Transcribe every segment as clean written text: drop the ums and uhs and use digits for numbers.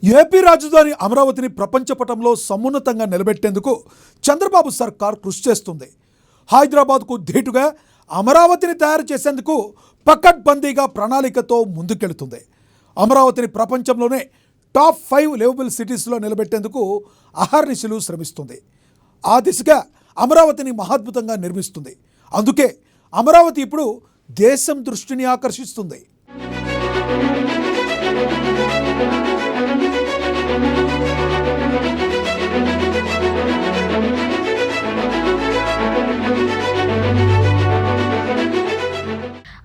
AP రాజధాని అమరావతిని ప్రపంచ పటంలో సమున్నతంగా నిలబెట్టేందుకు చంద్రబాబు సర్కార్ కృషి చేస్తుంది. హైదరాబాద్కు ధీటుగా అమరావతిని తయారు చేసేందుకు పకడ్బందీగా ప్రణాళికతో ముందుకెళ్తుంది. అమరావతిని ప్రపంచంలోనే టాప్ 5 లివబుల్ సిటీస్లో నిలబెట్టేందుకు అహర్నిశలు శ్రమిస్తుంది. ఆ దిశగా అమరావతిని మహాద్భుతంగా నిర్మిస్తుంది. అందుకే అమరావతి ఇప్పుడు దేశం దృష్టిని ఆకర్షిస్తుంది.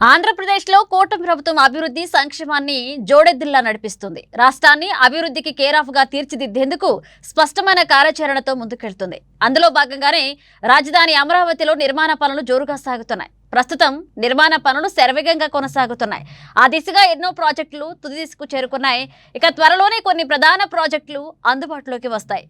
ఆంధ్రప్రదేశ్లో కూటమి ప్రభుత్వం అభివృద్ధి సంక్షేమాన్ని జోడెద్దుల్లా నడిపిస్తుంది. రాష్ట్రాన్ని అభివృద్ధికి కేరాఫ్గా తీర్చిదిద్దేందుకు స్పష్టమైన కార్యాచరణతో ముందుకెళ్తుంది. అందులో భాగంగానే రాజధాని అమరావతిలో నిర్మాణ పనులు జోరుగా సాగుతున్నాయి. ప్రస్తుతం నిర్మాణ పనులు శరవేగంగా కొనసాగుతున్నాయి. ఆ దిశగా ఎన్నో ప్రాజెక్టులు తుది దిశకు చేరుకున్నాయి. ఇక త్వరలోనే కొన్ని ప్రధాన ప్రాజెక్టులు అందుబాటులోకి వస్తాయి.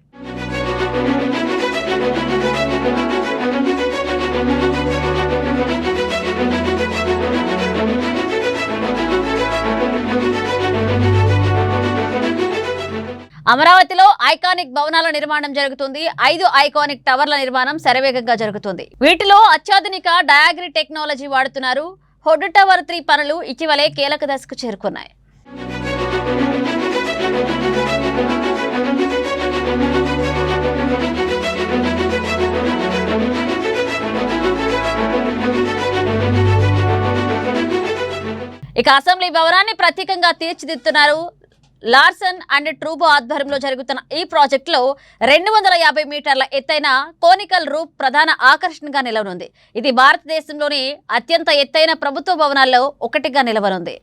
అమరావతిలో ఐకానిక్ భవనాల నిర్మాణం జరుగుతుంది. 5 ఐకానిక్ టవర్ల నిర్మాణం శరవేగంగా జరుగుతుంది. వీటిలో అత్యాధునిక డయాగ్రి టెక్నాలజీ వాడుతున్నారు. హుడ్ టవర్ 3 పనులు ఇటీవలే కీలక దశకు చేరుకున్నాయి. ఇక అసెంబ్లీ భవనాన్ని ప్రత్యేకంగా తీర్చిదిద్దుతున్నారు. లార్సన్ అండ్ ట్రూబో ఆధ్వర్యంలో జరుగుతున్న ఈ ప్రాజెక్టులో 250 మీటర్ల ఎత్తైన కోనికల్ రూఫ్ ప్రధాన ఆకర్షణగా నిలవనుంది. ఇది భారతదేశంలోని అత్యంత ఎత్తైన ప్రభుత్వ భవనాల్లో ఒకటిగా నిలవనుంది.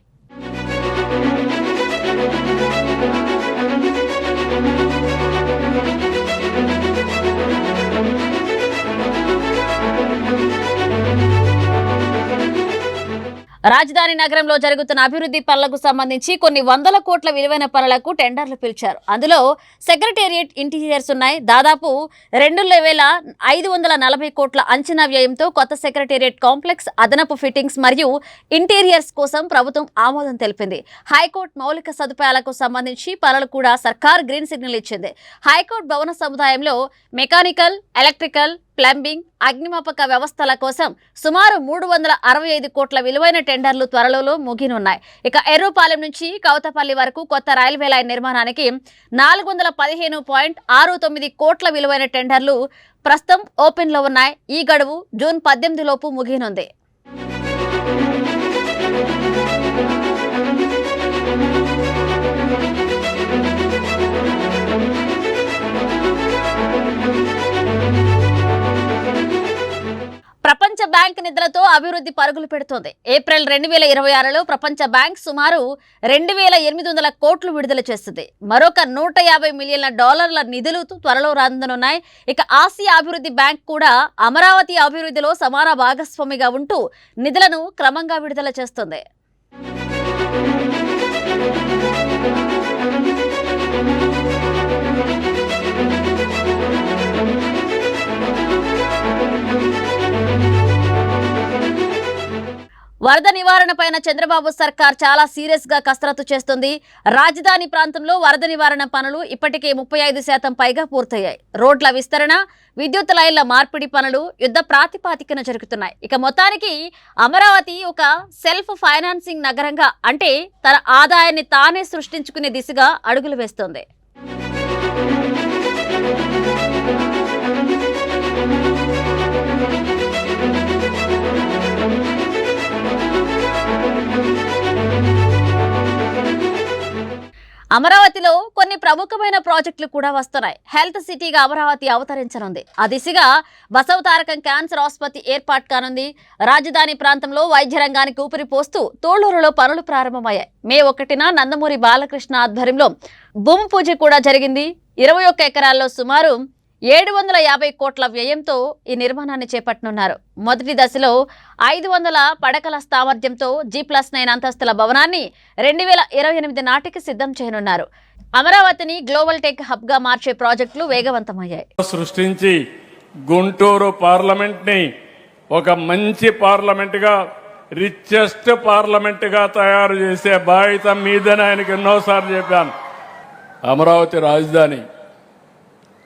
రాజధాని నగరంలో జరుగుతున్న అభివృద్ధి పనులకు సంబంధించి కొన్ని వందల కోట్ల విలువైన పనులకు టెండర్లు పిలిచారు. అందులో సెక్రటేరియట్ ఇంటీరియర్స్ ఉన్నాయి. దాదాపు 2,540 కోట్ల అంచనా వ్యయంతో కొత్త సెక్రటేరియట్ కాంప్లెక్స్, అదనపు ఫిట్టింగ్స్ మరియు ఇంటీరియర్స్ కోసం ప్రభుత్వం ఆమోదం తెలిపింది. హైకోర్టు మౌలిక సదుపాయాలకు సంబంధించి పనులు కూడా సర్కార్ గ్రీన్ సిగ్నల్ ఇచ్చింది. హైకోర్టు భవన సముదాయంలో మెకానికల్, ఎలక్ట్రికల్, ప్లంబింగ్, అగ్నిమాపక వ్యవస్థల కోసం సుమారు 365 కోట్ల విలువైన టెండర్లు త్వరలో ముగినున్నాయి. ఇక ఎర్రుపాలెం నుంచి కౌతపల్లి వరకు కొత్త రైల్వే లైన్ నిర్మాణానికి 415.69 కోట్ల విలువైన టెండర్లు ప్రస్తుతం ఓపెన్లో ఉన్నాయి. ఈ గడువు జూన్ 18 లోపు ముగినుంది. ప్రపంచ బ్యాంక్ నిధులతో అభివృద్ధి పరుగులు పెడుతోంది. ఏప్రిల్ 2026లో ప్రపంచ బ్యాంక్ సుమారు 2,800 కోట్లు విడుదల చేస్తుంది. మరొక $150 మిలియన్ల నిధులు త్వరలో రానున్నాయి. ఇక ఆసియా అభివృద్ధి బ్యాంక్ కూడా అమరావతి అభివృద్ధిలో సమాన భాగస్వామిగా ఉంటూ నిధులను క్రమంగా విడుదల చేస్తుంది. వరద నివారణ పైన చంద్రబాబు సర్కార్ చాలా సీరియస్ గా కసరత్తు చేస్తుంది. రాజధాని ప్రాంతంలో వరద నివారణ పనులు ఇప్పటికే 35% పైగా పూర్తయ్యాయి. రోడ్ల విస్తరణ, విద్యుత్ లైన్ల మార్పిడి పనులు యుద్ధ ప్రాతిపాదికన జరుగుతున్నాయి. ఇక మొత్తానికి అమరావతి ఒక సెల్ఫ్ ఫైనాన్సింగ్ నగరంగా, అంటే తన ఆదాయాన్ని తానే సృష్టించుకునే దిశగా అడుగులు వేస్తోంది. అమరావతిలో కొన్ని ప్రముఖమైన ప్రాజెక్టులు కూడా వస్తున్నాయి. హెల్త్ సిటీగా అమరావతి అవతరించనుంది. ఆ దిశగా బసవతారకం క్యాన్సర్ ఆసుపత్రి ఏర్పాటు కానుంది. రాజధాని ప్రాంతంలో వైద్య రంగానికి ఊపిరి పోస్తూ తోళ్లూరులో పనులు ప్రారంభమయ్యాయి. మే 1న నందమూరి బాలకృష్ణ ఆధ్వర్యంలో భూమి పూజ కూడా జరిగింది. 21 ఎకరాల్లో సుమారు 750 కోట్ల వ్యయంతో ఈ నిర్మాణాన్ని చేపట్టనున్నారు. మొదటి దశలో 500 పడకల సామర్థ్యంతో G+9 అంతస్తుల భవనాన్ని 2028 నాటికి సిద్ధం చేయనున్నారు. అమరావతిని గ్లోబల్ టెక్ హబ్ గా మార్చే ప్రాజెక్టులు వేగవంతమయ్యాయి. సృష్టించి గుంటూరు పార్లమెంట్ ని ఒక మంచి పార్లమెంట్ గా, రిచెస్ట్ పార్లమెంట్ గా తయారు చేసే బాధ్యత మీదని ఆయనకి ఎన్నోసార్లు చెప్పాను. అమరావతి రాజధాని.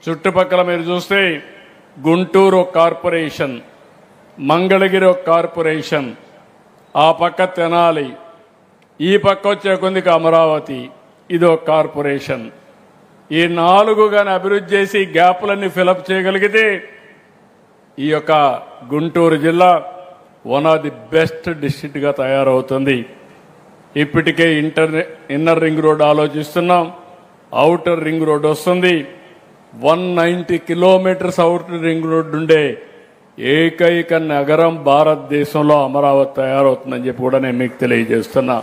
చుట్టుపక్కల మీరు చూస్తే గుంటూరు ఒక కార్పొరేషన్, మంగళగిరి ఒక కార్పొరేషన్, ఆ పక్క తెనాలి, ఈ పక్క వచ్చే కొందికి అమరావతి, ఇది ఒక కార్పొరేషన్. ఈ 4 గాని అభివృద్ధి చేసి గ్యాపులన్నీ ఫిలప్ చేయగలిగితే ఈ యొక్క గుంటూరు జిల్లా వన్ ఆఫ్ ది బెస్ట్ డిస్ట్రిక్ట్గా తయారవుతుంది. ఇప్పటికే ఇన్నర్ రింగ్ రోడ్ ఆలోచిస్తున్నాం, అవుటర్ రింగ్ రోడ్ వస్తుంది. 190 కిలోమీటర్స్ అవుటర్ రింగ్ రోడ్ ఉండే ఏకైక నగరం భారతదేశంలో అమరావతి తయారవుతుందని చెప్పి కూడా నేను మీకు తెలియజేస్తున్నా.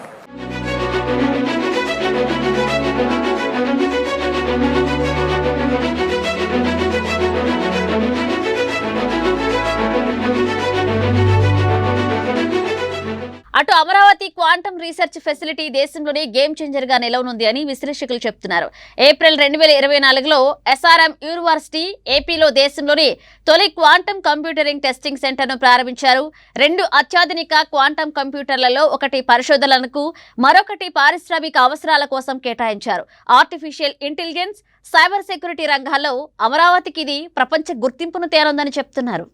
అటు అమరావతి క్వాంటమ్ రీసెర్చ్ ఫెసిలిటీ దేశంలోనే గేమ్ చేంజర్ గా నిలవనుంది అని విశ్లేషకులు చెప్తున్నారు. ఏప్రిల్ 2024లో ఎస్ఆర్ఎం యూనివర్సిటీ ఏపీలో దేశంలోని తొలి క్వాంటమ్ కంప్యూటరింగ్ టెస్టింగ్ సెంటర్ను ప్రారంభించారు. 2 అత్యాధునిక క్వాంటమ్ కంప్యూటర్లలో ఒకటి పరిశోధనలకు, మరొకటి పారిశ్రామిక అవసరాల కోసం కేటాయించారు. ఆర్టిఫిషియల్ ఇంటెలిజెన్స్, సైబర్ సెక్యూరిటీ రంగాల్లో అమరావతికి ఇది ప్రపంచ గుర్తింపును తేనుందని చెప్తున్నారు.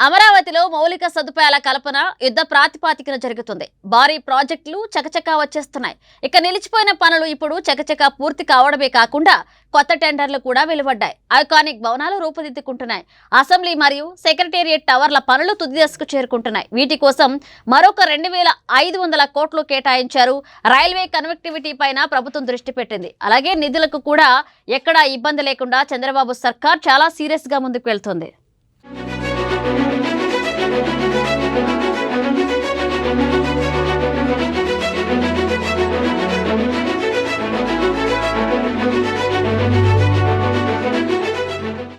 అమరావతిలో మౌలిక సదుపాయాల కల్పన యుద్ధ ప్రాతిపాదికన జరుగుతుంది. భారీ ప్రాజెక్టులు చకచకా వచ్చేస్తున్నాయి. ఇక నిలిచిపోయిన పనులు ఇప్పుడు చకచకా పూర్తి కావడమే కాకుండా కొత్త టెండర్లు కూడా వెలువడ్డాయి. ఐకానిక్ భవనాలు రూపుదిద్దుకుంటున్నాయి. అసెంబ్లీ మరియు సెక్రటేరియట్ టవర్ల పనులు తుది దశకు చేరుకుంటున్నాయి. వీటి కోసం మరొక 2,500 కోట్లు కేటాయించారు. రైల్వే కనెక్టివిటీ పైన ప్రభుత్వం దృష్టి పెట్టింది. అలాగే నిధులకు కూడా ఎక్కడా ఇబ్బంది లేకుండా చంద్రబాబు సర్కార్ చాలా సీరియస్ గా ముందుకు వెళ్తోంది.